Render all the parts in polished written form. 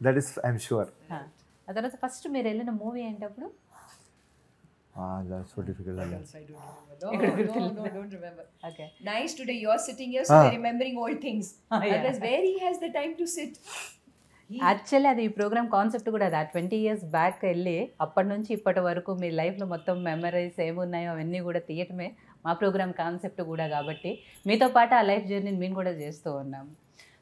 That is I'm sure. ఆ తర్వాత first మీరు వెళ్ళిన movie ఏంటప్పుడు? That's so difficult. I don't remember. Don't remember. Okay. Nice today. You're sitting here, so you're remembering old things. Otherwise, where he has the time to sit? Actually అది ఈ programme concept కూడా అది 20 years back వెళ్ళి అప్పటి నుంచి ఇప్పటి వరకు మీ లైఫ్లో మొత్తం మెమరీస్ ఏమున్నాయో అవన్నీ కూడా తీయటమే మా ప్రోగ్రామ్ కాన్సెప్ట్ కూడా. కాబట్టి మీతో పాటు ఆ లైఫ్ జర్నీని మేము కూడా చేస్తూ ఉన్నాము.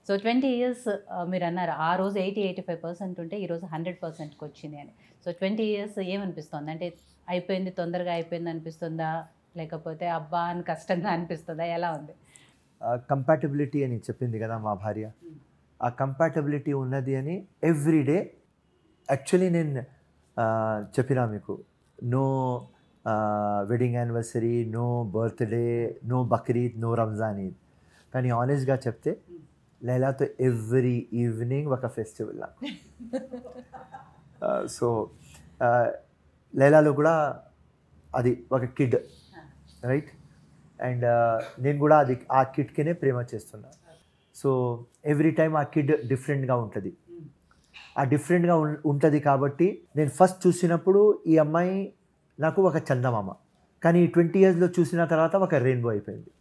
సో 20 years మీరు అన్నారు ఆ రోజు 80-85% ఉంటే ఈరోజు 100%కి వచ్చింది అని. సో 20 years ఏమనిపిస్తుంది? అంటే అయిపోయింది, తొందరగా అయిపోయింది అనిపిస్తుందా, లేకపోతే అబ్బా అని కష్టంగా అనిపిస్తుందా, ఎలా ఉంది? కంపాటబిలిటీ అని చెప్పింది కదా మా భార్య, ఆ కంపాటబిలిటీ ఉన్నది అని ఎవ్రీడే. యాక్చువల్లీ నేను చెప్పినా మీకు, no wedding anniversary, no birthday, no Bakrid, no Ramzan Eid. కానీ ఆనెస్ట్గా చెప్తే లైలాతో ఎవ్రీ ఈవినింగ్ ఒక ఫెస్టివల్ నాకు. సో లైలాలో కూడా అది ఒక కిడ్, రైట్? అండ్ నేను కూడా అది ఆ కిడ్కినే ప్రేమ చేస్తున్నా. సో ఎవ్రీ టైమ్ ఆ కిడ్ డిఫరెంట్గా ఉంటుంది. ఆ డిఫరెంట్గా ఉంటుంది కాబట్టి నేను ఫస్ట్ చూసినప్పుడు ఈ అమ్మాయి నాకు ఒక చందమామ, కానీ 20 yearsలో చూసిన తర్వాత ఒక రెయిన్బో అయిపోయింది.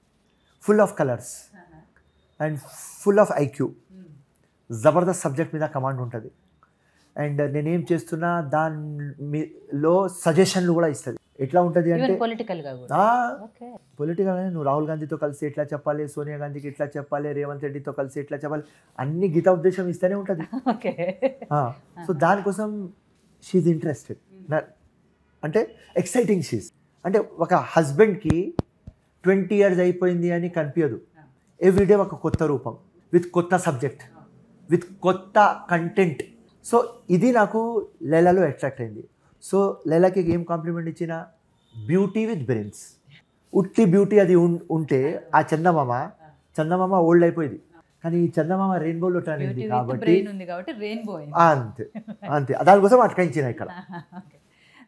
Full of colours and full of IQ, జబర్దస్త్ సబ్జెక్ట్ మీద కమాండ్ ఉంటుంది. అండ్ నేనేం చేస్తున్నా దానిలో సజెషన్లు కూడా ఇస్తుంది. ఎట్లా ఉంటుంది అంటే పొలిటికల్గా నువ్వు రాహుల్ గాంధీతో కలిసి ఎట్లా చెప్పాలి, సోనియా గాంధీకి ఎట్లా చెప్పాలి, రేవంత్ రెడ్డితో కలిసి ఎట్లా చెప్పాలి, అన్ని గీతా ఉద్దేశం ఇస్తూనే ఉంటుంది. సో దానికోసం షీఈ్ ఇంట్రెస్టెడ్. అంటే ఎక్సైటింగ్ షీస్. అంటే ఒక హస్బెండ్కి 20 years అయిపోయింది అని కనిపించదు. ఎవ్రీడే ఒక కొత్త రూపం, విత్ కొత్త సబ్జెక్ట్, విత్ కొత్త కంటెంట్. సో ఇది నాకు లైలాలో అట్రాక్ట్ అయింది. సో లైలాకి ఏం కాంప్లిమెంట్ ఇచ్చిన, బ్యూటీ విత్ బ్రెయిన్స్. ఉట్టి బ్యూటీ అది ఉంటే ఆ చందమామ ఓల్డ్ అయిపోయింది, కానీ ఈ చందమామ రెయిన్బోలో టర్న్ అయింది కాబట్టి అంతే దానికోసం అటకాయించిన ఇక్కడ.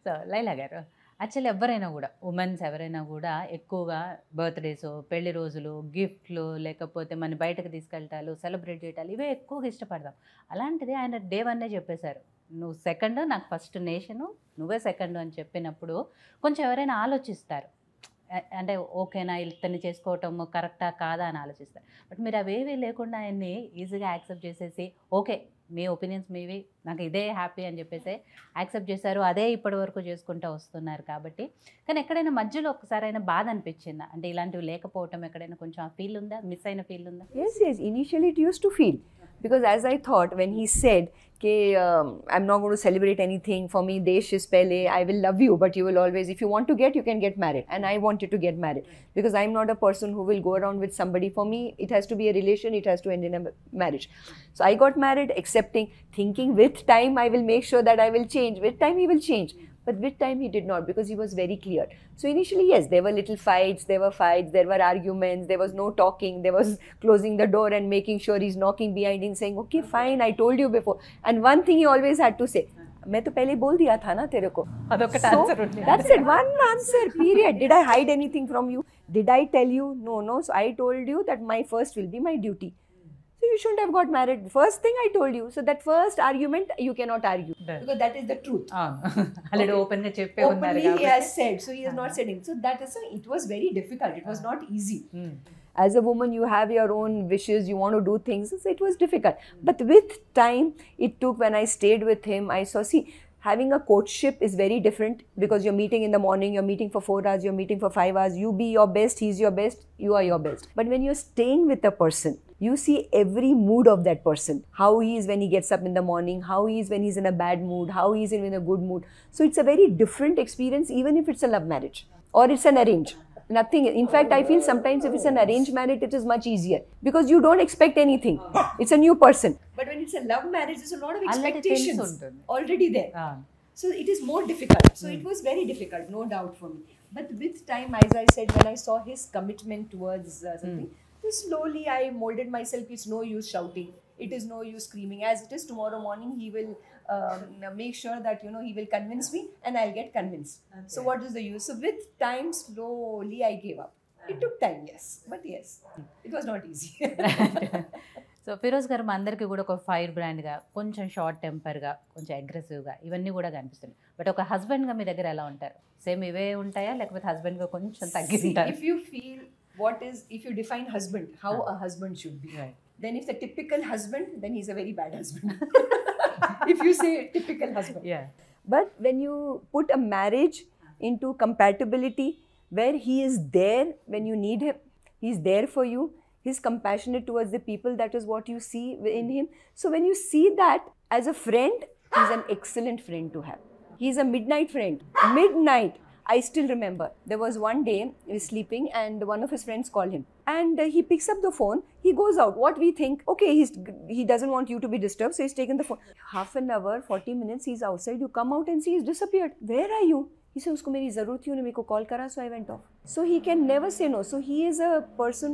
సో లైలా గారు, యాక్చువల్లీ ఎవరైనా కూడా ఉమెన్స్ ఎవరైనా కూడా ఎక్కువగా బర్త్డేస్, పెళ్లి రోజులు, గిఫ్ట్లు, లేకపోతే మన బయటకు తీసుకెళ్ళటాలు, సెలబ్రేట్ చేయటాలు, ఇవే ఎక్కువగా ఇష్టపడతాం. అలాంటిది ఆయన డే 1 చెప్పేశారు, నువ్వు సెకండ్, నాకు ఫస్ట్ నేషను, నువ్వే సెకండ్ అని చెప్పినప్పుడు కొంచెం ఎవరైనా ఆలోచిస్తారు, అంటే ఓకేనా ఇతన్ని చేసుకోవటం కరెక్టా కాదా అని ఆలోచిస్తారు. బట్ మీరు అవేవి లేకుండా ఆయన్ని ఈజీగా యాక్సెప్ట్ చేసేసి, ఓకే మీ ఒపీనియన్స్ మీవి, నాకు ఇదే హ్యాపీ అని చెప్పేసి యాక్సెప్ట్ చేశారు. అదే ఇప్పటి వరకు చేసుకుంటూ వస్తున్నారు కాబట్టి. కానీ ఎక్కడైనా మధ్యలో ఒకసారి అయినా బాధ అనిపించిందా? అంటే ఇలాంటివి లేకపోవటం ఎక్కడైనా కొంచెం ఆ ఫీల్ ఉందా, మిస్ అయిన ఫీల్ ఉందా? Yes, initially it used to feel, because as I thought when he said I'm not going to celebrate anything, for me Desh is Pele, I will love you but you will always, if you want to get, you can get married, and I wanted to get married because I'm not a person who will go around with somebody. For me it has to be a relation, it has to end in a marriage. So I got married accepting, thinking with time I will make sure that I will change, with time he will change. But with time he did not, because he was very clear. So initially, yes, there were little fights, there were arguments, there was no talking, there was closing the door and making sure he's knocking behind him saying, okay fine, I told you before. And one thing he always had to say, मैं तो पहले बोल दिया था ना तेरे को. So that's it, one answer, period. Did I hide anything from you? Did I tell you? No. So I told you that my first will be my duty. So you shouldn't have got married. First thing I told you. So that first argument you cannot argue, because that is the truth. Already openly he has said. So he has not said it. So that is it was very difficult. It was not easy. As a woman, you have your own wishes, you want to do things. So it was difficult. But with time, it took, when I stayed with him, I saw, having a courtship is very different, because you're meeting in the morning, you're meeting for 4 hours, you're meeting for 5 hours, you be your best, he's your best, you are your best. But when you're staying with a person, you see every mood of that person, how he is when he gets up in the morning, how he is when he's in a bad mood, how he is in a good mood. So it's a very different experience, even if it's a love marriage or it's an arranged. Nothing. In fact, I feel sometimes if it's an arranged marriage, it is much easier, because you don't expect anything. It's a new person. But when it's a love marriage, there's a lot of expectations already there. So it is more difficult. So it was very difficult, no doubt for me. But with time, as I said, when I saw his commitment towards something, slowly I molded myself. It's no use shouting. It is no use screaming. As it is, tomorrow morning he will make sure that he will convince me, and I'll get convinced. Okay. So what is the use? So with time, slowly I gave up. It took time, yes, but yes, it was not easy. So Feroz garu మా అందరికీ కూడా ఒక fire బ్రాండ్గా, కొంచెం short టెంపర్గా, కొంచెం అగ్రెసివ్గా ఇవన్నీ కూడా కనిపిస్తుంది. బట్ ఒక హస్బెండ్గా మీ దగ్గర ఎలా ఉంటారు? సేమ్ ఇవే ఉంటాయా లేకపోతే హస్బెండ్గా కొంచెం తగ్గి ఉంటారు? If you feel if you define husband, how a husband should be, Right. then if the typical husband, then he's a very bad husband. If you say typical husband. Yeah. But when you put a marriage into compatibility, where he is there when you need him, he's there for you, he's compassionate towards the people, that is what you see in him. So when you see that as a friend, he's an excellent friend to have. He's a midnight friend. Midnight. I still remember. There was one day, he was sleeping and one of his friends called him. And he picks up the phone, he goes out. What we think, okay, he doesn't want you to be disturbed, so he's taken the phone. Half an hour, 40 minutes, he's outside. You come out and see he's disappeared. Where are you? He said, usko meri zarurat thi, unne meko call kara, so I went off. So he can never say no. So he is a person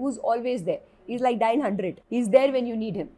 who's always there. He's like dial 100. He's there when you need him.